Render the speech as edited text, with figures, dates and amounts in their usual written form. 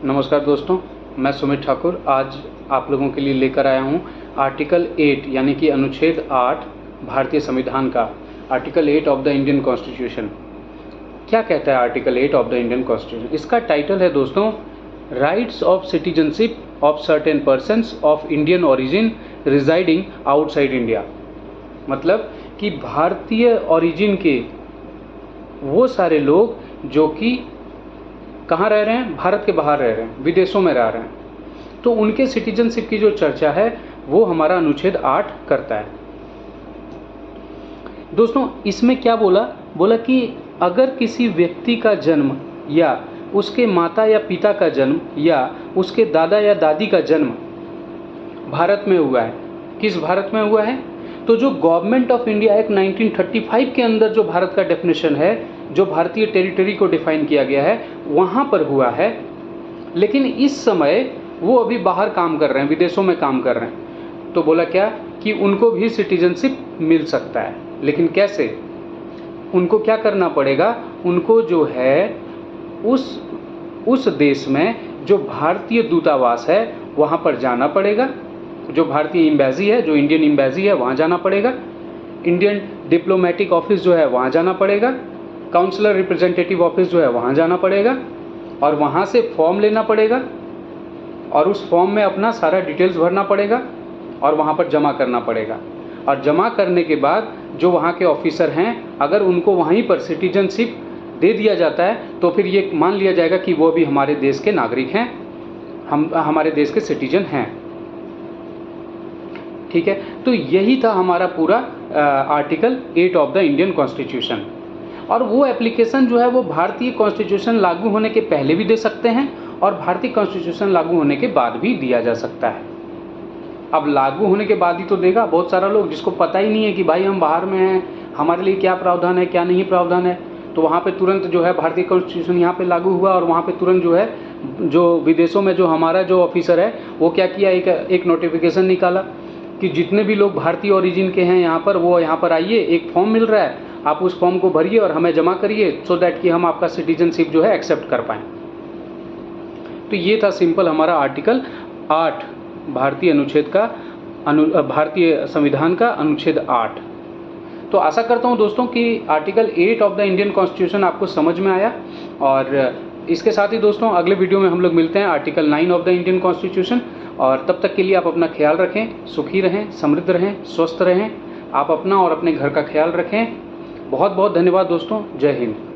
नमस्कार दोस्तों, मैं सुमित ठाकुर आज आप लोगों के लिए लेकर आया हूं आर्टिकल 8 यानी कि अनुच्छेद 8 भारतीय संविधान का। Article 8 of the Indian constitution क्या कहता है? Article 8 of the Indian constitution, इसका टाइटल है दोस्तों, rights of citizenship of certain persons of Indian origin residing outside India. मतलब कि भारतीय ओरिजिन के वो सारे लोग जो कि कहाँ रह रहे हैं? भारत के बाहर रह रहे हैं, विदेशों में रह रहे हैं, तो उनके सिटीजनशिप की जो चर्चा है वो हमारा अनुच्छेद 8 करता है। दोस्तों इसमें क्या बोला कि अगर किसी व्यक्ति का जन्म या उसके माता या पिता का जन्म या उसके दादा या दादी का जन्म भारत में हुआ है, किस भारत में हुआ है? तो जो गवर्नमेंट ऑफ इंडिया एक्ट 1935 के अंदर जो भारत का डेफिनेशन है, जो भारतीय टेरिटरी को डिफाइन किया गया है, वहाँ पर हुआ है। लेकिन इस समय वो अभी बाहर काम कर रहे हैं, विदेशों में काम कर रहे हैं, तो बोला क्या कि उनको भी सिटीजनशिप मिल सकता है। लेकिन कैसे? उनको क्या करना पड़ेगा? उनको जो है उस देश में जो भारतीय दूतावास है वहाँ पर जाना पड़ेगा, जो भारतीय एम्बेसी है, जो इंडियन एम्बेसी है, वहाँ जाना पड़ेगा, इंडियन डिप्लोमेटिक ऑफिस जो है वहाँ जाना पड़ेगा, काउंसलर रिप्रेजेंटेटिव ऑफिस जो है वहाँ जाना पड़ेगा और वहाँ से फॉर्म लेना पड़ेगा और उस फॉर्म में अपना सारा डिटेल्स भरना पड़ेगा और वहाँ पर जमा करना पड़ेगा। और जमा करने के बाद जो वहाँ के ऑफिसर हैं, अगर उनको वहीं पर सिटीजनशिप दे दिया जाता है तो फिर ये मान लिया जाएगा कि वो भी हमारे देश के नागरिक हैं, हमारे देश के सिटीजन हैं। ठीक है, तो यही था हमारा पूरा article 8 of the Indian constitution. और वो एप्लीकेशन जो है वो भारतीय कॉन्स्टिट्यूशन लागू होने के पहले भी दे सकते हैं और भारतीय कॉन्स्टिट्यूशन लागू होने के बाद भी दिया जा सकता है। अब लागू होने के बाद ही तो देगा, बहुत सारा लोग जिसको पता ही नहीं है कि भाई हम बाहर में हैं, हमारे लिए क्या प्रावधान है, क्या नहीं प्रावधान है, तो वहाँ पे तुरंत जो है भारतीय कॉन्स्टिट्यूशन यहाँ पे लागू हुआ और वहाँ पे तुरंत जो है जो विदेशों में जो हमारा जो ऑफिसर है वो क्या किया, एक नोटिफिकेशन निकाला कि जितने भी लोग भारतीय ओरिजिन के हैं यहाँ पर, वो यहाँ पर आइए, एक फॉर्म मिल रहा है, आप उस फॉर्म को भरिए और हमें जमा करिए, सो दैट कि हम आपका सिटीजनशिप जो है एक्सेप्ट कर पाएँ। तो ये था सिंपल हमारा आर्टिकल 8 भारतीय संविधान का अनुच्छेद 8। तो आशा करता हूँ दोस्तों कि article 8 of the Indian constitution आपको समझ में आया। और इसके साथ ही दोस्तों अगले वीडियो में हम लोग मिलते हैं article 9 of the Indian constitution. और तब तक के लिए आप अपना ख्याल रखें, सुखी रहें, समृद्ध रहें, स्वस्थ रहें। आप अपना और अपने घर का ख्याल रखें। बहुत बहुत धन्यवाद दोस्तों। जय हिंद।